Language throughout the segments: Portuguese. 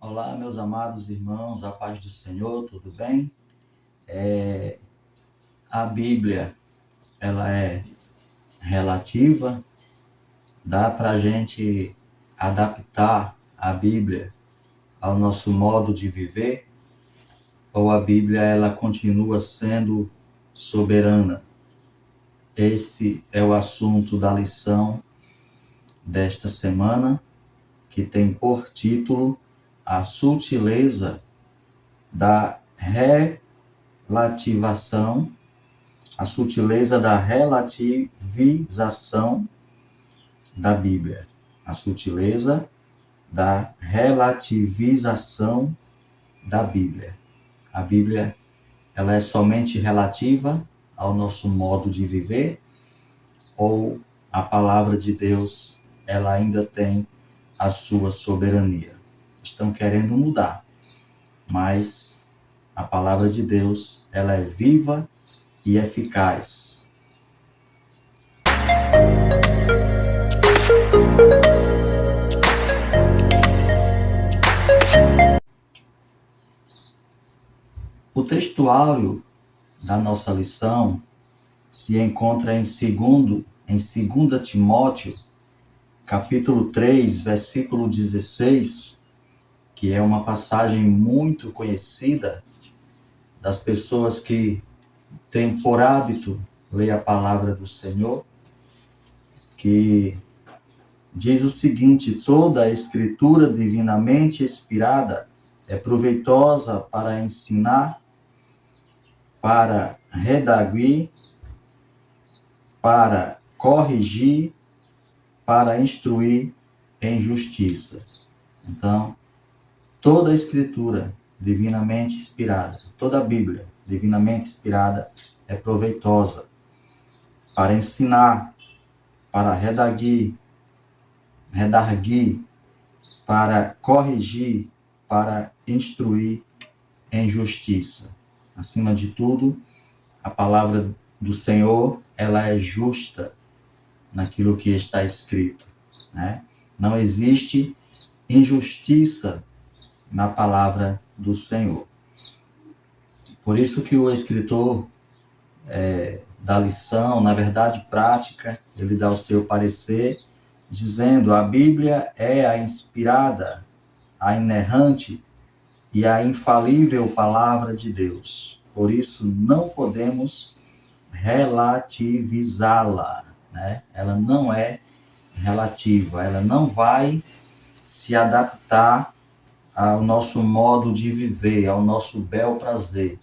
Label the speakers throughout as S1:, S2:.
S1: Olá, meus amados irmãos, a paz do Senhor, tudo bem? A Bíblia, ela é relativa, dá para a gente adaptar a Bíblia ao nosso modo de viver, ou a Bíblia, ela continua sendo soberana? Esse é o assunto da lição desta semana, que tem por título A Sutileza da Relativização, a sutileza da relativização da Bíblia. A sutileza da relativização da Bíblia. A Bíblia, ela é somente relativa ao nosso modo de viver, ou a palavra de Deus, ela ainda tem a sua soberania? Estão querendo mudar, mas a palavra de Deus, ela é viva e eficaz. O textuário da nossa lição se encontra em 2 Timóteo, capítulo 3, versículo 16, que é uma passagem muito conhecida das pessoas que têm por hábito ler a palavra do Senhor, que diz o seguinte: toda a escritura divinamente inspirada é proveitosa para ensinar, para redarguir, para corrigir, para instruir em justiça. Então, toda a escritura divinamente inspirada, toda a Bíblia divinamente inspirada é proveitosa para ensinar, para redarguir, para corrigir, para instruir em justiça. Acima de tudo, a palavra do Senhor, ela é justa naquilo que está escrito, né? Não existe injustiça na palavra do Senhor. Por isso que o escritor da lição, na verdade prática, ele dá o seu parecer, dizendo: a Bíblia é a inspirada, a inerrante e a infalível palavra de Deus. Por isso não podemos relativizá-la, né? Ela não é relativa, ela não vai se adaptar ao nosso modo de viver, ao nosso bel prazer.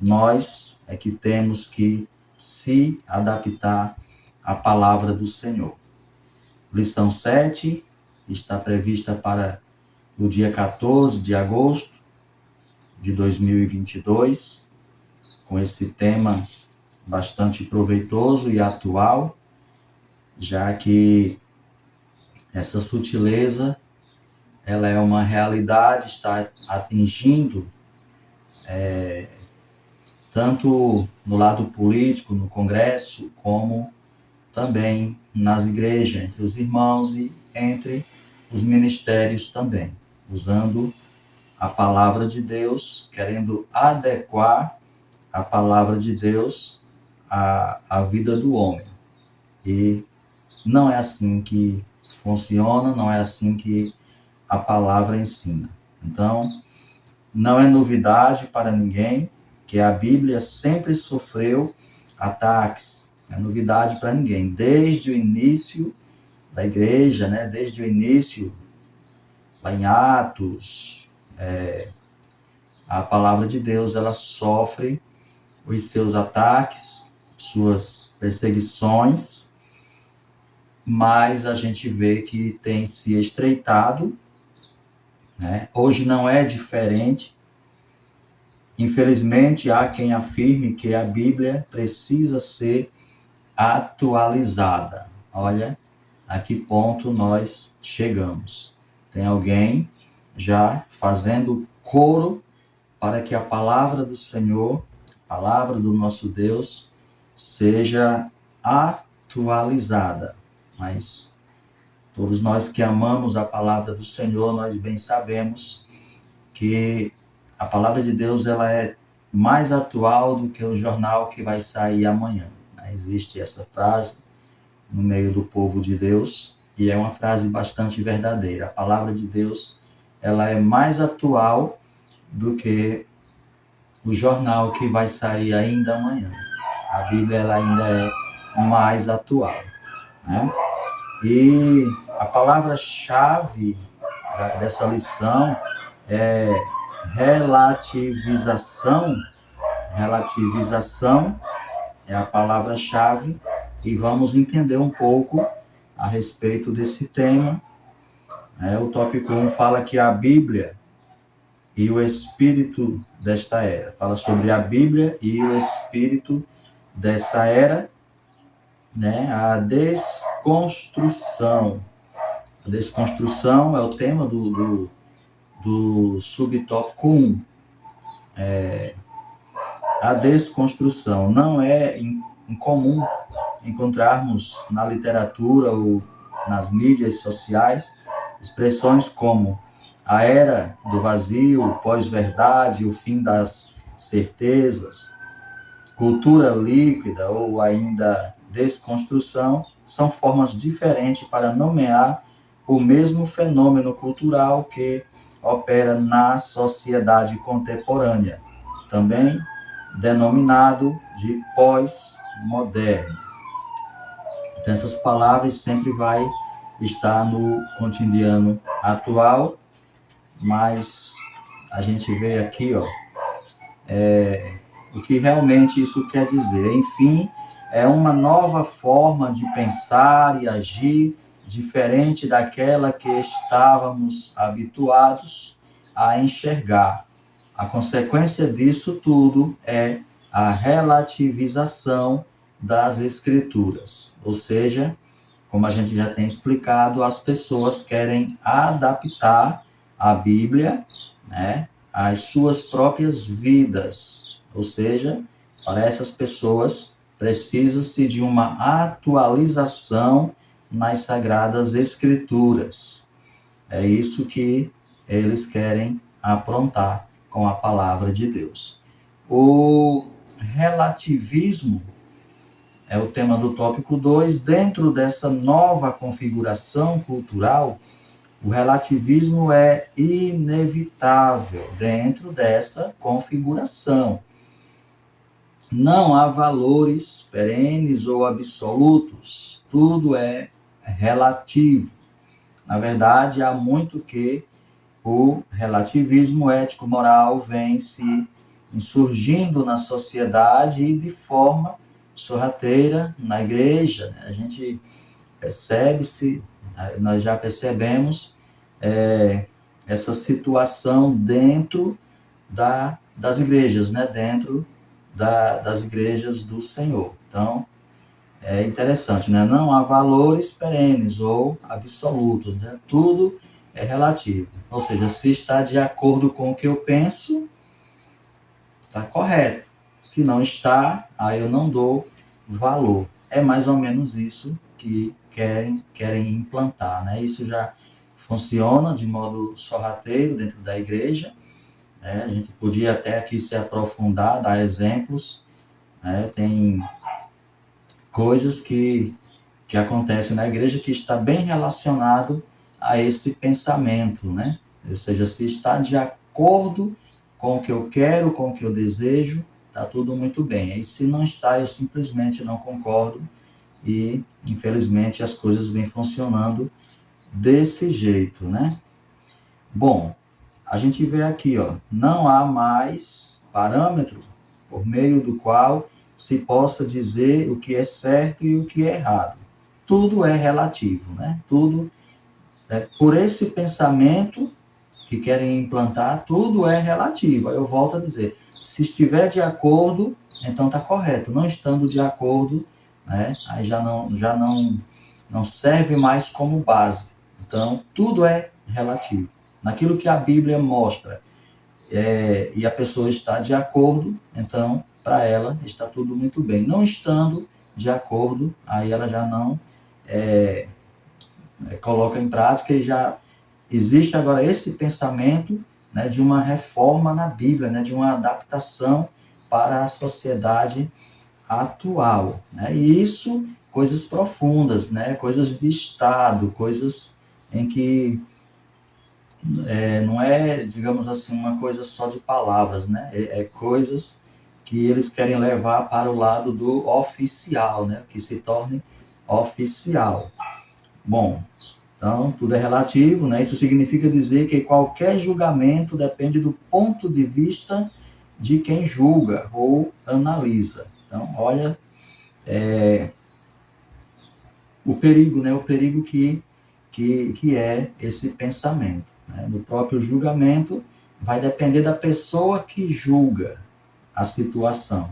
S1: Nós é que temos que se adaptar à palavra do Senhor. Lição 7 está prevista para o dia 14 de agosto de 2022, com esse tema bastante proveitoso e atual, já que essa sutileza, ela é uma realidade, está atingindo tanto no lado político, no Congresso, como também nas igrejas, entre os irmãos e entre os ministérios também, usando a palavra de Deus, querendo adequar a palavra de Deus à vida do homem. E não é assim que funciona, não é assim que a palavra ensina. Então, não é novidade para ninguém que a Bíblia sempre sofreu ataques. Não é novidade para ninguém. Desde o início da igreja, né? Desde o início, lá em Atos, a palavra de Deus, ela sofre os seus ataques, suas perseguições, mas a gente vê que tem se estreitado, né? Hoje não é diferente. Infelizmente, há quem afirme que a Bíblia precisa ser atualizada. Olha a que ponto nós chegamos. Tem alguém já fazendo coro para que a palavra do Senhor, a palavra do nosso Deus, seja atualizada. Mas todos nós que amamos a palavra do Senhor, nós bem sabemos que a palavra de Deus ela é mais atual do que o jornal que vai sair amanhã. Existe essa frase no meio do povo de Deus e é uma frase bastante verdadeira. A palavra de Deus ela é mais atual do que o jornal que vai sair ainda amanhã. A Bíblia ela ainda é mais atual, né? E a palavra-chave dessa lição é relativização. Relativização é a palavra-chave e vamos entender um pouco a respeito desse tema. O tópico 1 fala que a Bíblia e o espírito desta era. Fala sobre a Bíblia e o espírito dessa era, né? A desconstrução. A desconstrução é o tema do subtópico 1. A desconstrução. Não é incomum encontrarmos na literatura ou nas mídias sociais expressões como a era do vazio, pós-verdade, o fim das certezas, cultura líquida ou ainda desconstrução, são formas diferentes para nomear o mesmo fenômeno cultural que opera na sociedade contemporânea, também denominado de pós-moderno. Então, essas palavras sempre vai estar no cotidiano atual, mas a gente vê aqui, o que realmente isso quer dizer. Enfim, é uma nova forma de pensar e agir, diferente daquela que estávamos habituados a enxergar. A consequência disso tudo é a relativização das escrituras, ou seja, como a gente já tem explicado, as pessoas querem adaptar a Bíblia, né, às suas próprias vidas. Ou seja, para essas pessoas, precisa-se de uma atualização nas Sagradas Escrituras. É isso que eles querem aprontar com a palavra de Deus. O relativismo é o tema do tópico 2. Dentro dessa nova configuração cultural, o relativismo é inevitável dentro dessa configuração. Não há valores perenes ou absolutos, tudo é relativo. Na verdade, há muito que o relativismo ético-moral vem se insurgindo na sociedade e de forma sorrateira na igreja. A gente nós já percebemos essa situação dentro das igrejas, né? Dentro das igrejas do Senhor. Então, é interessante, né? Não há valores perenes ou absolutos, né? Tudo é relativo. Ou seja, se está de acordo com o que eu penso, está correto. Se não está, aí eu não dou valor. É mais ou menos isso que querem implantar, né? Isso já funciona de modo sorrateiro dentro da igreja, né? A gente podia até aqui se aprofundar, dar exemplos, né? Tem coisas que acontecem na igreja que está bem relacionado a esse pensamento, né? Ou seja, se está de acordo com o que eu quero, com o que eu desejo, está tudo muito bem. E se não está, eu simplesmente não concordo e, infelizmente, as coisas vêm funcionando desse jeito, né? Bom, a gente vê aqui, não há mais parâmetro por meio do qual se possa dizer o que é certo e o que é errado. Tudo é relativo, né? Tudo, por esse pensamento que querem implantar, tudo é relativo. Aí eu volto a dizer, se estiver de acordo, então está correto. Não estando de acordo, né? Aí já não serve mais como base. Então, tudo é relativo. Naquilo que a Bíblia mostra, e a pessoa está de acordo, então, para ela, está tudo muito bem. Não estando de acordo, aí ela já não coloca em prática e já existe agora esse pensamento, né, de uma reforma na Bíblia, né, de uma adaptação para a sociedade atual, né? E isso, coisas profundas, né, coisas de Estado, coisas em que não é, digamos assim, uma coisa só de palavras, né? É coisas que eles querem levar para o lado do oficial, né? Que se torne oficial. Bom, então tudo é relativo, né? Isso significa dizer que qualquer julgamento depende do ponto de vista de quem julga ou analisa. Então, olha o perigo, né? O perigo que é esse pensamento. Né? No próprio julgamento, vai depender da pessoa que julga a situação.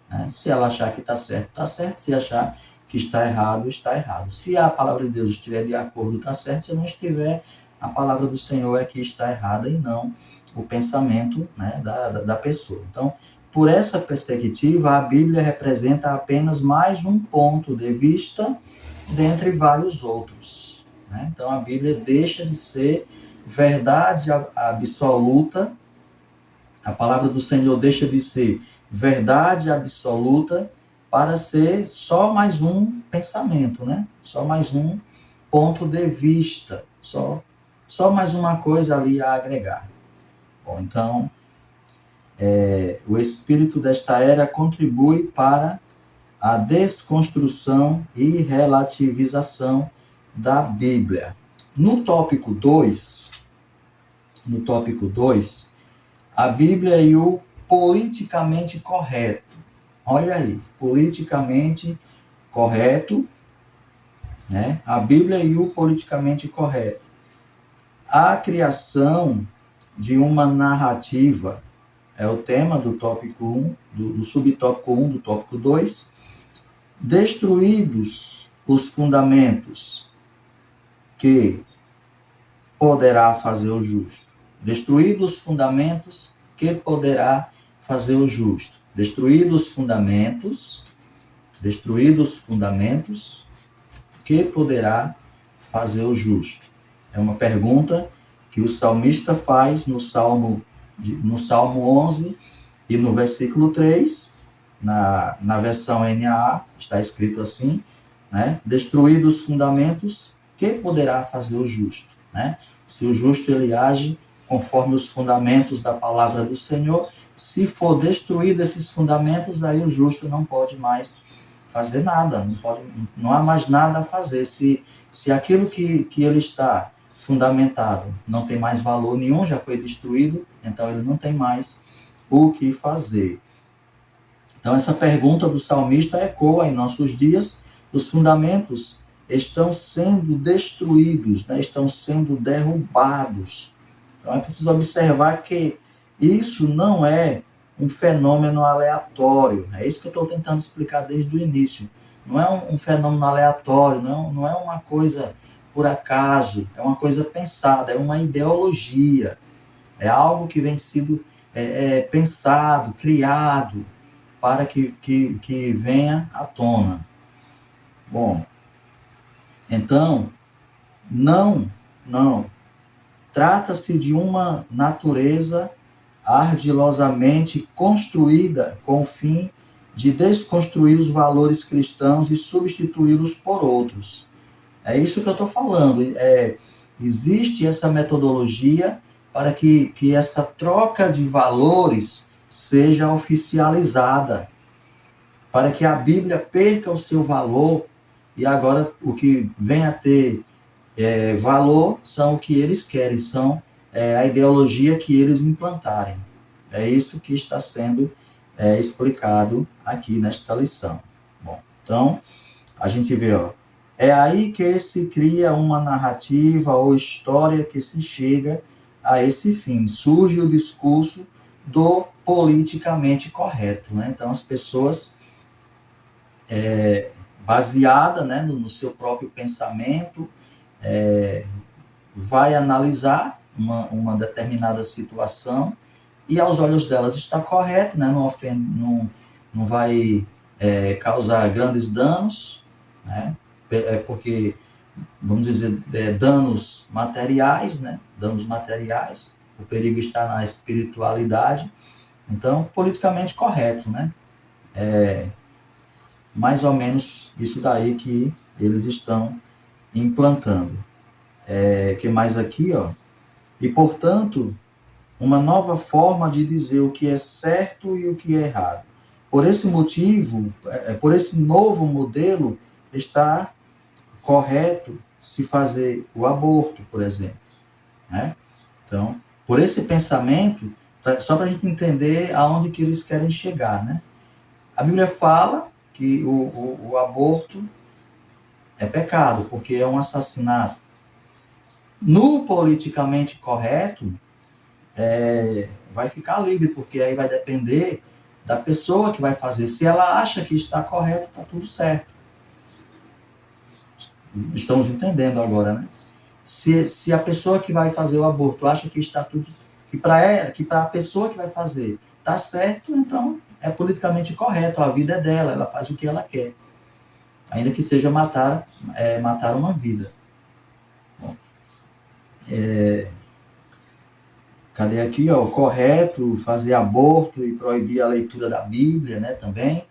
S1: Né? Se ela achar que está certo, está certo. Se achar que está errado, está errado. Se a palavra de Deus estiver de acordo, está certo. Se não estiver, a palavra do Senhor é que está errada e não o pensamento, né, da pessoa. Então, por essa perspectiva, a Bíblia representa apenas mais um ponto de vista dentre vários outros. Né? Então, a Bíblia deixa de ser verdade absoluta, a palavra do Senhor deixa de ser verdade absoluta para ser só mais um pensamento, né? Só mais um ponto de vista, só mais uma coisa ali a agregar. Bom, então, o espírito desta era contribui para a desconstrução e relativização da Bíblia. No tópico 2, a Bíblia e o politicamente correto. Olha aí, politicamente correto, né? A Bíblia e o politicamente correto. A criação de uma narrativa é o tema do tópico 1, do subtópico 1 do tópico 2. Destruídos os fundamentos, que poderá fazer o justo. Destruídos os fundamentos, que poderá fazer o justo. Destruídos os fundamentos, que poderá fazer o justo. É uma pergunta que o salmista faz no Salmo 11 e no versículo 3, na versão NAA, está escrito assim, né? Destruídos os fundamentos, que poderá fazer o justo? Né? Se o justo ele age conforme os fundamentos da palavra do Senhor, se for destruído esses fundamentos, aí o justo não pode mais fazer nada, não há mais nada a fazer. Se aquilo que ele está fundamentado não tem mais valor nenhum, já foi destruído, então ele não tem mais o que fazer. Então, essa pergunta do salmista ecoa em nossos dias. Os fundamentos estão sendo destruídos, né? Estão sendo derrubados. Então, é preciso observar que isso não é um fenômeno aleatório. É isso que eu estou tentando explicar desde o início. Não é um fenômeno aleatório, não é uma coisa por acaso, é uma coisa pensada, é uma ideologia. É algo que vem sido pensado, criado, para que venha à tona. Bom, então, não. Trata-se de uma natureza ardilosamente construída com o fim de desconstruir os valores cristãos e substituí-los por outros. É isso que eu estou falando. Existe essa metodologia para que essa troca de valores seja oficializada, para que a Bíblia perca o seu valor e agora o que vem a ter valor são o que eles querem, são a ideologia que eles implantarem. É isso que está sendo explicado aqui nesta lição. Bom, então, a gente vê, é aí que se cria uma narrativa ou história que se chega a esse fim. Surge o discurso do politicamente correto. Né? Então, as pessoas, baseada, né, no seu próprio pensamento, vai analisar uma determinada situação e aos olhos delas está correto, né? Não vai causar grandes danos, né? Porque, vamos dizer, danos materiais, né? Danos materiais, o perigo está na espiritualidade. Então, politicamente correto, né? Mais ou menos isso daí que eles estão implantando. Que mais aqui, ó? E, portanto, uma nova forma de dizer o que é certo e o que é errado. Por esse motivo, por esse novo modelo, está correto se fazer o aborto, por exemplo, né? Então, por esse pensamento, só para a gente entender aonde que eles querem chegar, né? A Bíblia fala que o aborto é pecado, porque é um assassinato. No politicamente correto, vai ficar livre, porque aí vai depender da pessoa que vai fazer. Se ela acha que está correto, está tudo certo. Estamos entendendo agora, né? Se a pessoa que vai fazer o aborto acha que está tudo... que para a pessoa que vai fazer está certo, então é politicamente correto, a vida é dela, ela faz o que ela quer. Ainda que seja matar uma vida. Bom, cadê aqui, ó? Correto fazer aborto e proibir a leitura da Bíblia, né, também,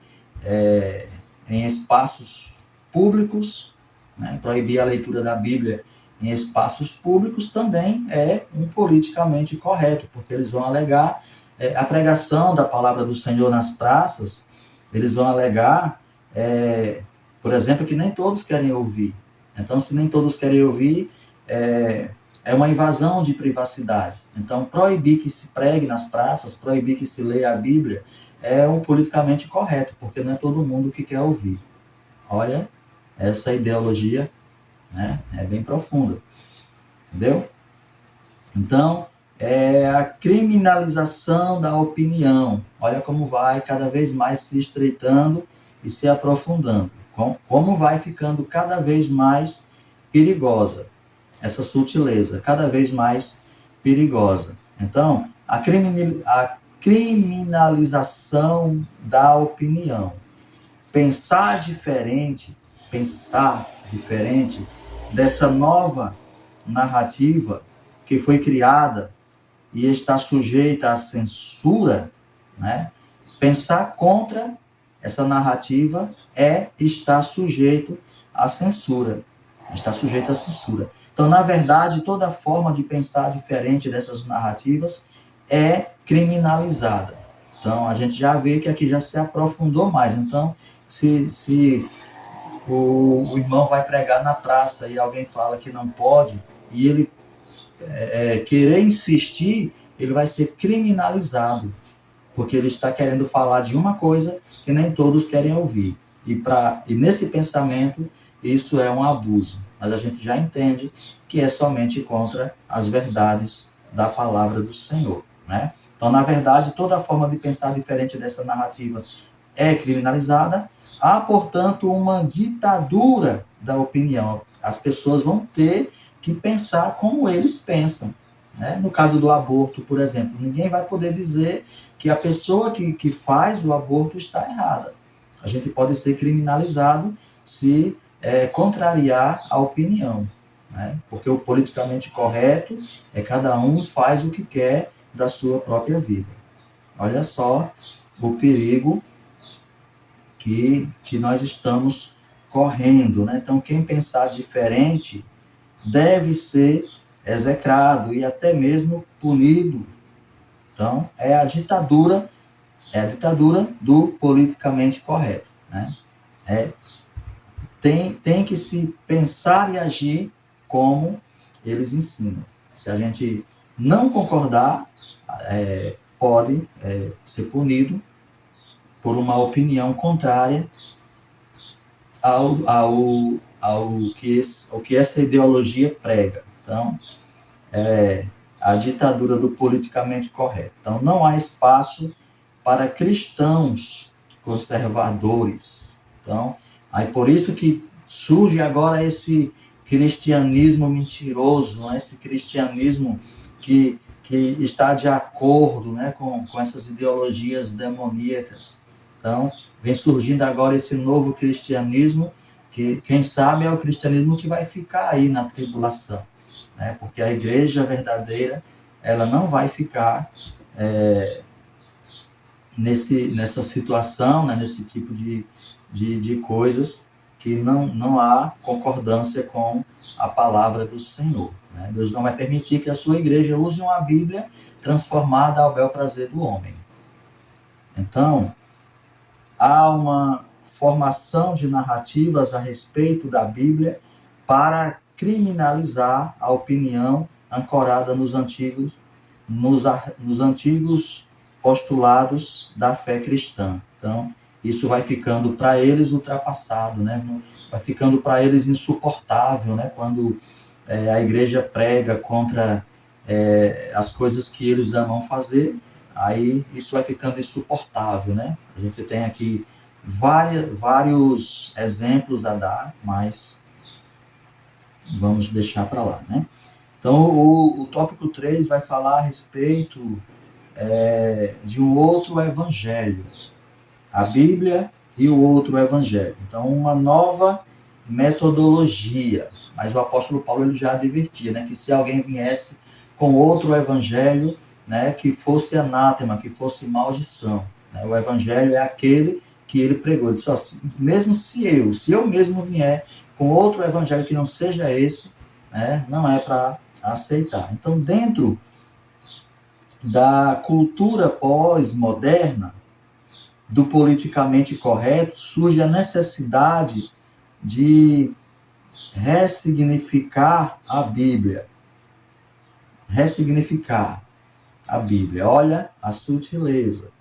S1: em espaços públicos, né, proibir a leitura da Bíblia em espaços públicos também é um politicamente correto, porque eles vão alegar a pregação da palavra do Senhor nas praças, eles vão alegar, por exemplo, que nem todos querem ouvir. Então, se nem todos querem ouvir, é uma invasão de privacidade. Então, proibir que se pregue nas praças, proibir que se leia a Bíblia, é um politicamente correto, porque não é todo mundo que quer ouvir. Olha, essa ideologia, né, é bem profunda. Entendeu? Então, é a criminalização da opinião. Olha como vai cada vez mais se estreitando e se aprofundando. Como vai ficando cada vez mais perigosa essa sutileza, cada vez mais perigosa. Então, a criminalização da opinião. Pensar diferente dessa nova narrativa que foi criada e está sujeita à censura, né? Pensar contra essa narrativa estar sujeito à censura. Está sujeito à censura. Então, na verdade, toda forma de pensar diferente dessas narrativas é criminalizada. Então, a gente já vê que aqui já se aprofundou mais. Então, se o irmão vai pregar na praça e alguém fala que não pode, e ele querer insistir, ele vai ser criminalizado, porque ele está querendo falar de uma coisa que nem todos querem ouvir. E nesse pensamento, isso é um abuso. Mas a gente já entende que é somente contra as verdades da palavra do Senhor, né? Então, na verdade, toda forma de pensar diferente dessa narrativa é criminalizada. Há, portanto, uma ditadura da opinião. As pessoas vão ter que pensar como eles pensam, né? No caso do aborto, por exemplo, ninguém vai poder dizer que a pessoa que faz o aborto está errada. A gente pode ser criminalizado se contrariar a opinião, né? Porque o politicamente correto é cada um faz o que quer da sua própria vida. Olha só o perigo que nós estamos correndo, né? Então, quem pensar diferente deve ser execrado e até mesmo punido. Então, é a ditadura do politicamente correto, né? Tem que se pensar e agir como eles ensinam. Se a gente não concordar, pode ser punido por uma opinião contrária ao que essa ideologia prega. Então, a ditadura do politicamente correto. Então, não há espaço para cristãos conservadores. Então, aí por isso que surge agora esse cristianismo mentiroso, né? Esse cristianismo que está de acordo, né, com essas ideologias demoníacas. Então, vem surgindo agora esse novo cristianismo, que, quem sabe, é o cristianismo que vai ficar aí na tribulação, né? Porque a igreja verdadeira, ela não vai ficar nessa situação, né, nesse tipo de coisas que não há concordância com a palavra do Senhor. Né? Deus não vai permitir que a sua igreja use uma Bíblia transformada ao bel prazer do homem. Então, há uma formação de narrativas a respeito da Bíblia para criminalizar a opinião ancorada nos antigos postulados da fé cristã. Então, isso vai ficando para eles ultrapassado, né? Vai ficando para eles insuportável, né? Quando a igreja prega contra as coisas que eles amam fazer, aí isso vai ficando insuportável, né? A gente tem aqui vários exemplos a dar, mas vamos deixar para lá, né? Então, o tópico 3 vai falar a respeito de um outro evangelho, a Bíblia e o outro evangelho. Então, uma nova metodologia. Mas o apóstolo Paulo ele já advertia, né, que se alguém viesse com outro evangelho, né, que fosse anátema, que fosse maldição. Né? O evangelho é aquele que ele pregou. Ele disse, ó, mesmo se eu mesmo vier com outro evangelho que não seja esse, né, não é para aceitar. Então, dentro da cultura pós-moderna, do politicamente correto, surge a necessidade de ressignificar a Bíblia. Ressignificar a Bíblia. Olha a sutileza.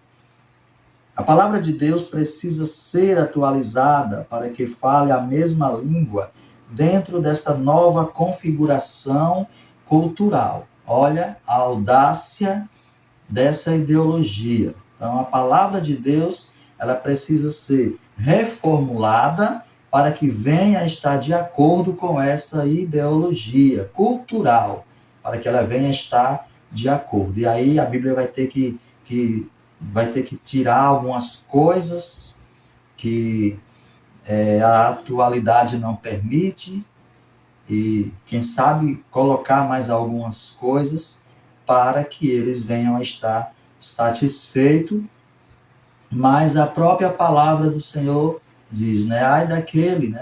S1: A palavra de Deus precisa ser atualizada para que fale a mesma língua dentro dessa nova configuração cultural. Olha a audácia dessa ideologia. Então, a palavra de Deus, ela precisa ser reformulada para que venha a estar de acordo com essa ideologia cultural, para que ela venha a estar de acordo. E aí a Bíblia vai ter que tirar algumas coisas que a atualidade não permite e, quem sabe, colocar mais algumas coisas para que eles venham a estar satisfeitos. Mas a própria palavra do Senhor diz, né? Ai daquele, né?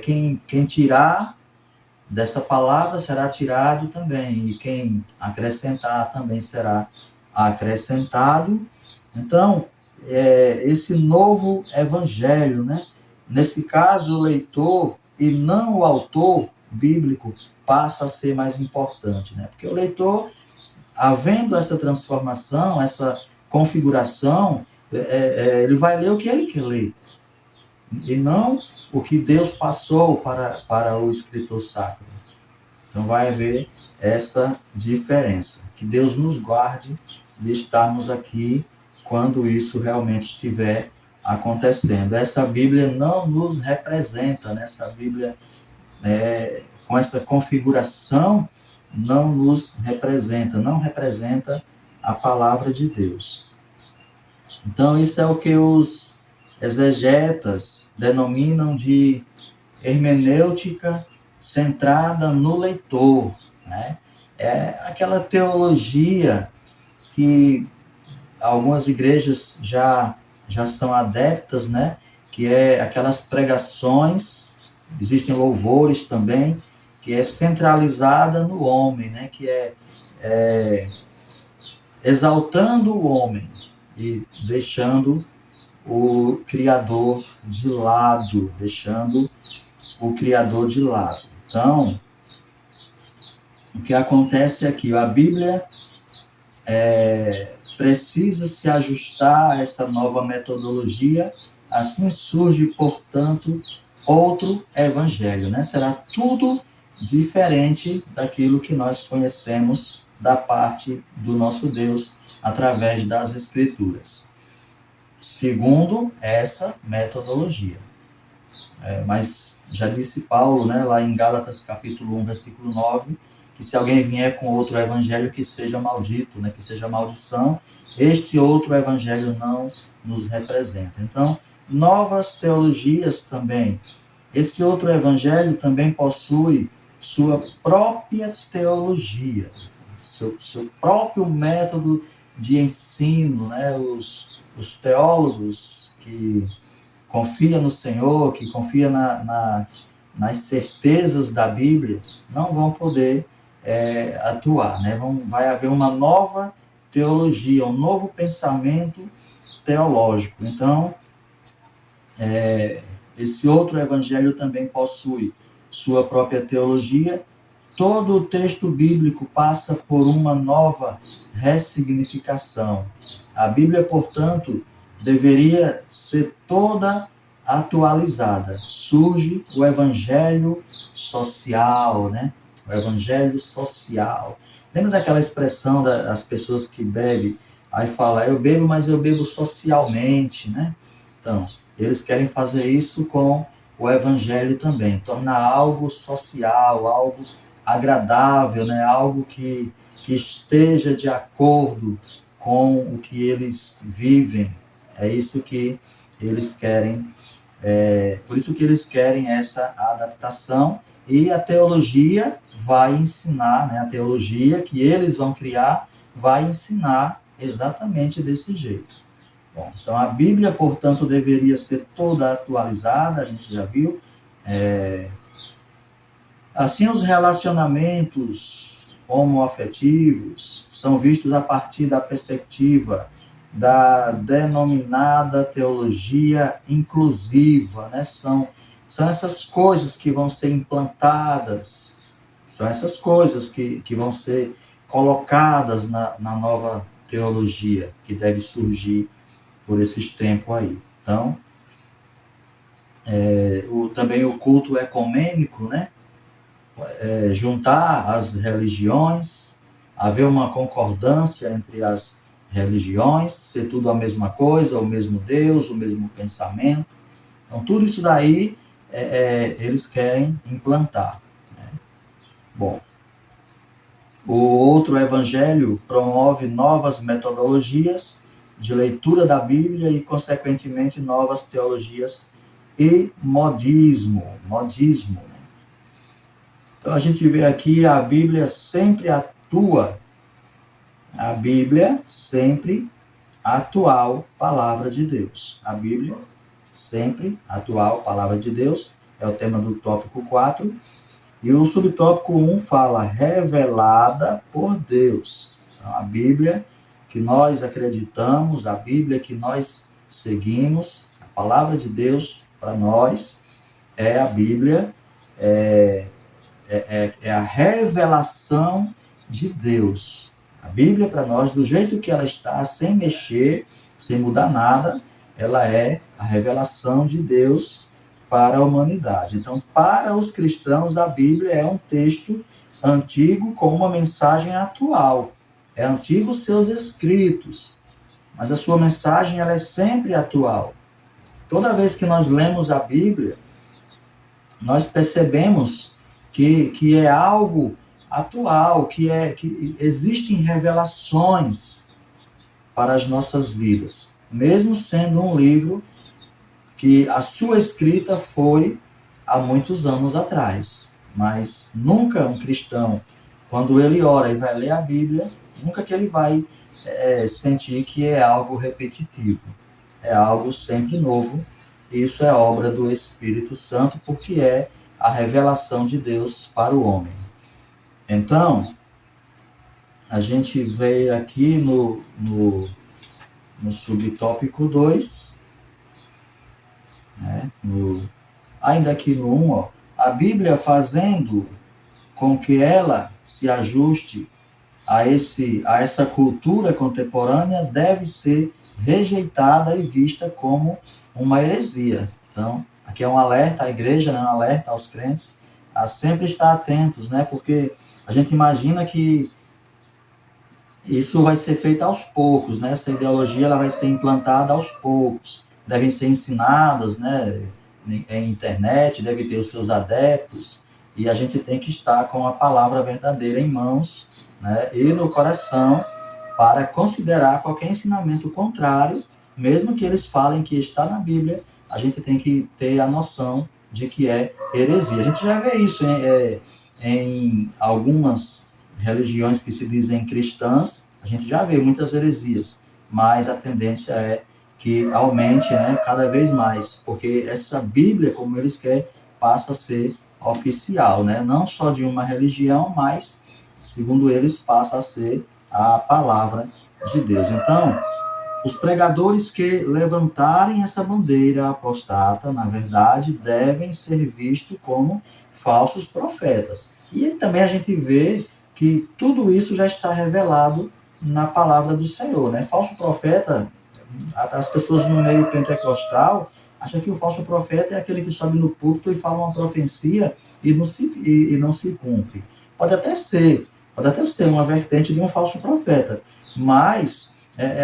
S1: Quem tirar dessa palavra será tirado também, e quem acrescentar também será acrescentado. Então, esse novo evangelho, né? Nesse caso, o leitor e não o autor bíblico passa a ser mais importante, né? Porque o leitor, havendo essa transformação, essa configuração, ele vai ler o que ele quer ler, e não o que Deus passou para o escritor sacro. Então vai haver essa diferença. Que Deus nos guarde de estarmos aqui quando isso realmente estiver acontecendo. Essa Bíblia não nos representa, né? Essa Bíblia, com essa configuração, não nos representa, não representa a palavra de Deus. Então, isso é o que os exegetas denominam de hermenêutica centrada no leitor, né? É aquela teologia que algumas igrejas já são adeptas, né? Que é aquelas pregações, existem louvores também, que é centralizada no homem, né? Que é exaltando o homem e deixando o Criador de lado, Então, o que acontece aqui? A Bíblia precisa se ajustar a essa nova metodologia, assim surge, portanto, outro evangelho, né? Será tudo diferente daquilo que nós conhecemos da parte do nosso Deus através das Escrituras, segundo essa metodologia. Mas já disse Paulo, né, lá em Gálatas capítulo 1, versículo 9, que se alguém vier com outro evangelho, que seja maldito, né, que seja maldição, este outro evangelho não nos representa. Então, novas teologias também. Esse outro evangelho também possui sua própria teologia, seu próprio método de ensino, né? Os teólogos que confiam no Senhor, que confiam nas certezas da Bíblia, não vão poder atuar, né? Vai haver uma nova teologia, um novo pensamento teológico. Então, esse outro evangelho também possui sua própria teologia. Todo o texto bíblico passa por uma nova ressignificação. A Bíblia, portanto, deveria ser toda atualizada. Surge o evangelho social, né? O evangelho social. Lembra daquela expressão das pessoas que bebem? Aí fala, eu bebo, mas eu bebo socialmente, né? Então, eles querem fazer isso com o evangelho também, tornar algo social, algo agradável, né? Algo que esteja de acordo com o que eles vivem. É isso que eles querem, por isso que eles querem essa adaptação, e a teologia vai ensinar, né? A teologia que eles vão criar vai ensinar exatamente desse jeito. Bom, então a Bíblia, portanto, deveria ser toda atualizada, a gente já viu. Assim, os relacionamentos homoafetivos são vistos a partir da perspectiva da denominada teologia inclusiva, né? São essas coisas que vão ser implantadas, são essas coisas que vão ser colocadas na nova teologia que deve surgir por esses tempos aí. Então, também o culto ecumênico, né? Juntar as religiões, haver uma concordância entre as religiões, ser tudo a mesma coisa, o mesmo Deus, o mesmo pensamento. Então, tudo isso daí eles querem implantar, né? Bom, o outro evangelho promove novas metodologias de leitura da Bíblia e, consequentemente, novas teologias e modismo. Né? Então, a gente vê aqui a Bíblia sempre atua. A Bíblia sempre atual, palavra de Deus. A Bíblia sempre atual, palavra de Deus, é o tema do tópico 4. E o subtópico 1 fala revelada por Deus. Então, a Bíblia que nós acreditamos, a Bíblia que nós seguimos, a palavra de Deus para nós é a Bíblia, é a revelação de Deus. A Bíblia para nós, do jeito que ela está, sem mexer, sem mudar nada, ela é a revelação de Deus para a humanidade. Então, para os cristãos, a Bíblia é um texto antigo com uma mensagem atual. É antigo seus escritos, mas a sua mensagem ela é sempre atual. Toda vez que nós lemos a Bíblia, nós percebemos que é algo atual, que existem revelações para as nossas vidas, mesmo sendo um livro que a sua escrita foi há muitos anos atrás. Mas nunca um cristão, quando ele ora e vai ler a Bíblia, nunca que ele vai sentir que é algo repetitivo. É algo sempre novo. Isso é obra do Espírito Santo, porque é a revelação de Deus para o homem. Então, a gente vê aqui no subtópico 2, né? Ainda aqui no 1, a Bíblia fazendo com que ela se ajuste a essa cultura contemporânea deve ser rejeitada e vista como uma heresia. Então, aqui é um alerta à igreja, né? Um alerta aos crentes a sempre estar atentos, né? Porque a gente imagina que isso vai ser feito aos poucos, né? Essa ideologia ela vai ser implantada aos poucos. Devem ser ensinadas, né? Em internet, deve ter os seus adeptos, e a gente tem que estar com a palavra verdadeira em mãos, né? E no coração, para considerar qualquer ensinamento contrário, mesmo que eles falem que está na Bíblia, a gente tem que ter a noção de que é heresia. A gente já vê isso em algumas religiões que se dizem cristãs, a gente já vê muitas heresias, mas a tendência é que aumente, né, cada vez mais, porque essa Bíblia, como eles querem, passa a ser oficial, né, não só de uma religião, mas, segundo eles, passa a ser a palavra de Deus. Então, os pregadores que levantarem essa bandeira apostata, na verdade, devem ser vistos como falsos profetas. E também a gente vê que tudo isso já está revelado na palavra do Senhor, né? Falso profeta, as pessoas no meio pentecostal acham que o falso profeta é aquele que sobe no púlpito e fala uma profecia e não se cumpre. Pode até ser uma vertente de um falso profeta, mas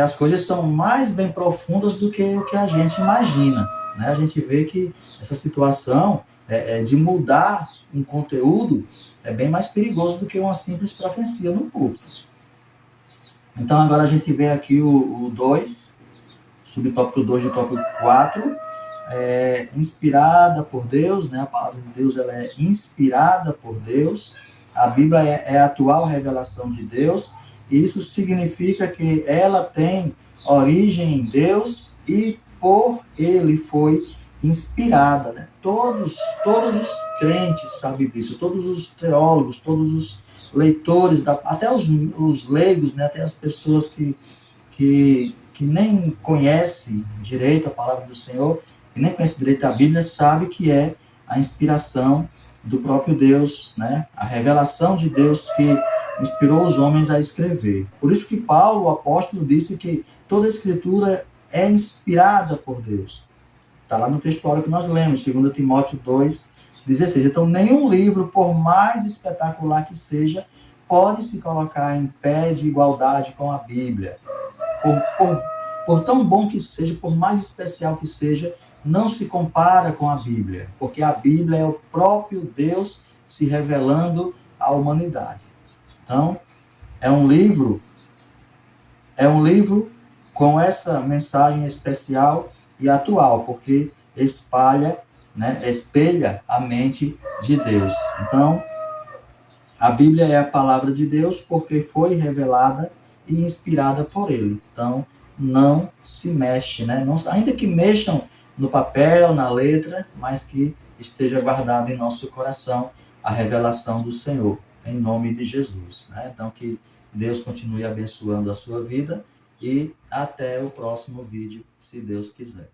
S1: as coisas são mais bem profundas do que o que a gente imagina, né? A gente vê que essa situação de mudar um conteúdo é bem mais perigoso do que uma simples profecia no púlpito. Então, agora a gente vê aqui o 2, subtópico 2 do tópico 4, inspirada por Deus, né? A palavra de Deus ela é inspirada por Deus, a Bíblia é a atual revelação de Deus, e isso significa que ela tem origem em Deus e por Ele foi inspirada, né? Todos os crentes sabem disso, todos os teólogos, todos os leitores, até os leigos, né? Até as pessoas que nem conhecem direito a palavra do Senhor, que nem conhecem direito a Bíblia, sabem que é a inspiração do próprio Deus, né? A revelação de Deus que inspirou os homens a escrever. Por isso que Paulo, o apóstolo, disse que toda a escritura é inspirada por Deus. Está lá no texto que nós lemos, 2 Timóteo 2,16. Então, nenhum livro, por mais espetacular que seja, pode se colocar em pé de igualdade com a Bíblia. Por tão bom que seja, por mais especial que seja, não se compara com a Bíblia, porque a Bíblia é o próprio Deus se revelando à humanidade. Então, é um livro com essa mensagem especial e atual, porque espelha a mente de Deus. Então, a Bíblia é a palavra de Deus porque foi revelada e inspirada por Ele. Então, não se mexe, né? Não, ainda que mexam no papel, na letra, mas que esteja guardado em nosso coração a revelação do Senhor, em nome de Jesus, né? Então, que Deus continue abençoando a sua vida e até o próximo vídeo, se Deus quiser.